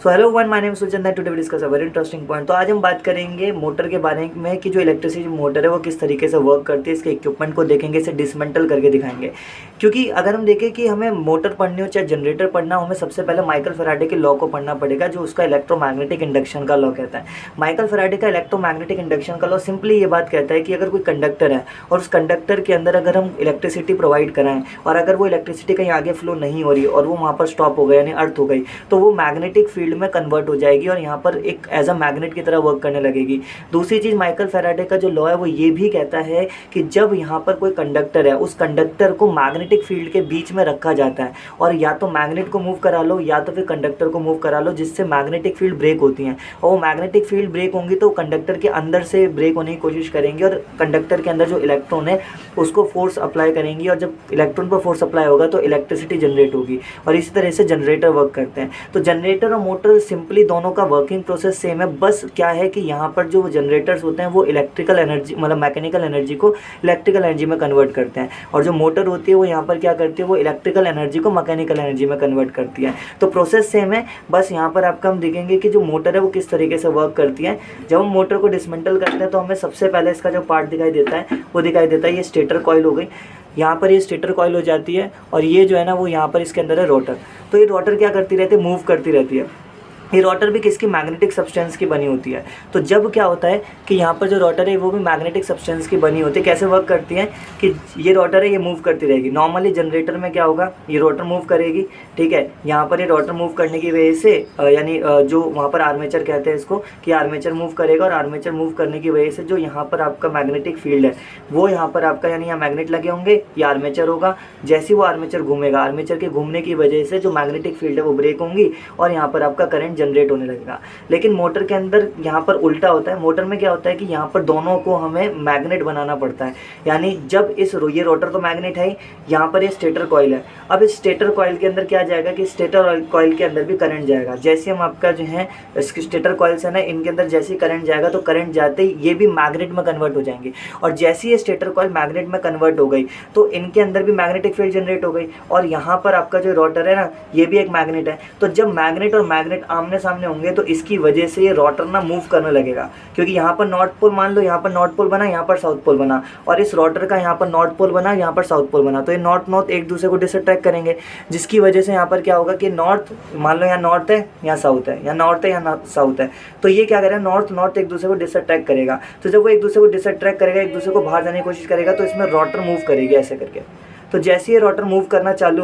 So hello everyone, my name is Suchanda. Today we discuss a very interesting point. तो आज हम बात करेंगे मोटर के बारे में कि जो इलेक्ट्रिसिटी मोटर है वो किस तरीके से वर्क करती है। इसके इक्विपमेंट को देखेंगे, इसे डिसमेंटल करके दिखाएंगे। क्योंकि अगर हम देखें कि हमें मोटर पढ़नी हो चाहे जनरेटर पढ़ना हो, हमें सबसे पहले माइकल फैराडे के लॉ को पढ़ना पड़ेगा, जो उसका इलेक्ट्रोमैग्नेटिक इंडक्शन का लॉ कहता है। माइकल फैराडे का इलेक्ट्रोमैग्नेटिक इंडक्शन का लॉ सिंपली ये बात कहता है कि अगर कोई कंडक्टर है और उस कंडक्टर के अंदर अगर हम इलेक्ट्रिसिटी प्रोवाइड कराएं और अगर वो इलेक्ट्रिसिटी कहीं आगे फ्लो नहीं हो रही और वो वहाँ पर स्टॉप हो गई यानी अर्थ हो गई, तो वो मैग्नेटिक फील्ड में कन्वर्ट हो जाएगी और यहाँ पर एक एज अ मैग्नेट की तरह वर्क करने लगेगी। दूसरी चीज़, माइकल फैराडे का जो लॉ है वो ये भी कहता है कि जब यहाँ पर कोई कंडक्टर है, उस कंडक्टर को मैग्नेटिक फील्ड के बीच में रखा जाता है और या तो मैग्नेट को मूव करा लो या तो फिर कंडक्टर को मूव करा लो, जिससे मैग्नेटिक फील्ड ब्रेक होती हैं। और वो मैग्नेटिक फील्ड ब्रेक होंगी तो कंडक्टर के अंदर से ब्रेक होने की कोशिश करेंगे और कंडक्टर के अंदर जो इलेक्ट्रॉन है उसको फोर्स अप्लाई करेंगी और जब इलेक्ट्रॉन पर फोर्स अप्लाई होगा तो इलेक्ट्रिसिटी जनरेट होगी। और इसी तरह से जनरेटर वर्क करते हैं। तो जनरेटर और मोटर सिंपली दोनों का वर्किंग प्रोसेस सेम है, बस क्या है कि यहाँ पर जो जनरेटर्स होते हैं वो इलेक्ट्रिकल एनर्जी मतलब मैकेनिकल एनर्जी को इलेक्ट्रिकल एनर्जी में कन्वर्ट करते हैं, और जो मोटर होती है वो यहाँ पर क्या करती है, वो इलेक्ट्रिकल एनर्जी को मैकेनिकल एनर्जी में कन्वर्ट करती है। तो प्रोसेस सेम है, बस यहाँ पर आपका हम देखेंगे कि जो मोटर है वो किस तरीके से वर्क करती है। जब हम मोटर को डिसमेंटल करते हैं तो हमें सबसे पहले इसका जो पार्ट दिखाई देता है वो दिखाई देता है ये स्टेटर कॉइल हो गई। यहाँ पर ये स्टेटर कॉइल हो जाती है और ये जो है ना वो यहाँ पर इसके अंदर है रोटर। तो ये रोटर क्या करती रहती है, मूव करती रहती है। ये रोटर भी किसकी, मैग्नेटिक सब्सटेंस की बनी होती है। तो जब क्या होता है कि यहाँ पर जो रोटर है वो भी मैग्नेटिक सब्सटेंस की बनी होती है। कैसे वर्क करती है कि ये रोटर है ये मूव करती रहेगी। नॉर्मली जनरेटर में क्या होगा, ये रोटर मूव करेगी, ठीक है। यहाँ पर ये रोटर मूव करने की वजह से यानी जो वहाँ पर आर्मेचर कहते हैं इसको, कि आर्मेचर मूव करेगा और आर्मेचर मूव करने की वजह से जो यहाँ पर आपका मैग्नेटिक फील्ड है वो यहाँ पर आपका यानी यहाँ मैग्नेट लगे होंगे, ये आर्मेचर होगा। जैसे वो आर्मेचर घूमेगा, आर्मेचर के घूमने की वजह से जो मैग्नेटिक फील्ड है वो ब्रेक होंगी और यहाँ पर आपका करंट जनरेट होने लगेगा। लेकिन मोटर के अंदर यहाँ पर उल्टा होता है। मोटर में क्या होता है कि यहाँ पर दोनों को हमें मैग्नेट बनाना पड़ता है। यानी जब ये रोटर तो मैग्नेट है, यहाँ पर ये स्टेटर कॉइल है। अब इस स्टेटर कॉइल के अंदर क्या जाएगा कि स्टेटर कॉइल के अंदर भी करंट जाएगा। जैसे हम आपका जो है स्टेटर कॉइल से ना इनके अंदर जैसे ही करंट जाएगा तो करंट जाते ही ये भी मैग्नेट में कन्वर्ट हो जाएंगे, और जैसे ये स्टेटर कॉइल मैग्नेट में कन्वर्ट हो गई तो इनके अंदर भी मैग्नेटिक फील्ड जनरेट हो गई। और यहाँ पर आपका जो रोटर है ना ये भी एक मैग्नेट है। तो जब मैग्नेट और मैग्नेट आमने सामने होंगे तो इसकी वजह से ये रोटर ना मूव करने लगेगा, क्योंकि यहाँ पर नॉर्थ पोल, मान लो यहाँ पर नॉर्थ पोल बना, यहाँ पर साउथ पोल बना, और इस रोटर का यहाँ पर नॉर्थ पोल बना, यहाँ पर साउथ पोल बना। तो ये नॉर्थ एक दूसरे को डिसअट्रैक्ट करेंगे, जिसकी वजह से यहाँ पर क्या होगा कि नॉर्थ, मान लो यहाँ नॉर्थ है यहाँ साउथ है, यहाँ नॉर्थ है यहाँ साउथ है, तो ये क्या करेगा, नॉर्थ एक दूसरे को डिसअट्रैक्ट करेगा। तो जब वो एक दूसरे को डिसअट्रैक्ट करेगा, एक दूसरे को बाहर जाने की कोशिश करेगा, तो इसमें रोटर मूव करेगी ऐसे करके। तो जैसे ये रोटर मूव करना चालू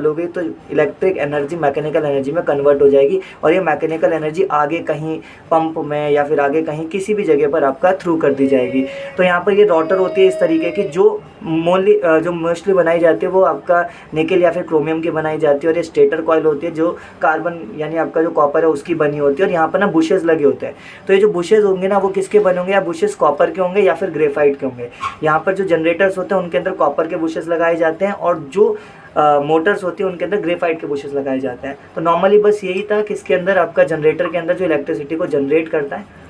होगी तो इलेक्ट्रिक एनर्जी मैकेनिकल एनर्जी में कन्वर्ट हो जाएगी, और ये मैकेनिकल एनर्जी आगे कहीं पंप में या फिर आगे कहीं किसी भी जगह पर आपका थ्रू कर दी जाएगी। तो यहाँ पर ये रोटर होती है इस तरीके की, जो मोस्टली बनाई जाती है वो आपका निकेल या फिर क्रोमियम की बनाई जाती है। और ये स्टेटर कॉइल होती है जो कार्बन यानी आपका जो कॉपर है उसकी बनी होती है। और यहाँ पर ना बुशेस लगे होते हैं। तो ये जो बुशेस होंगे ना वो किसके बने होंगे, या बुशेस कॉपर के होंगे या फिर ग्रेफाइट के होंगे। यहाँ पर जो जनरेटर्स होते हैं उनके अंदर कॉपर के बुशेस लगाए जाते हैं, और जो मोटर्स होती है उनके अंदर ग्रेफाइट के बुशेस लगाए जाते हैं। तो नॉर्मली बस यही था कि इसके अंदर आपका जनरेटर के अंदर जो इलेक्ट्रिसिटी को जनरेट करता है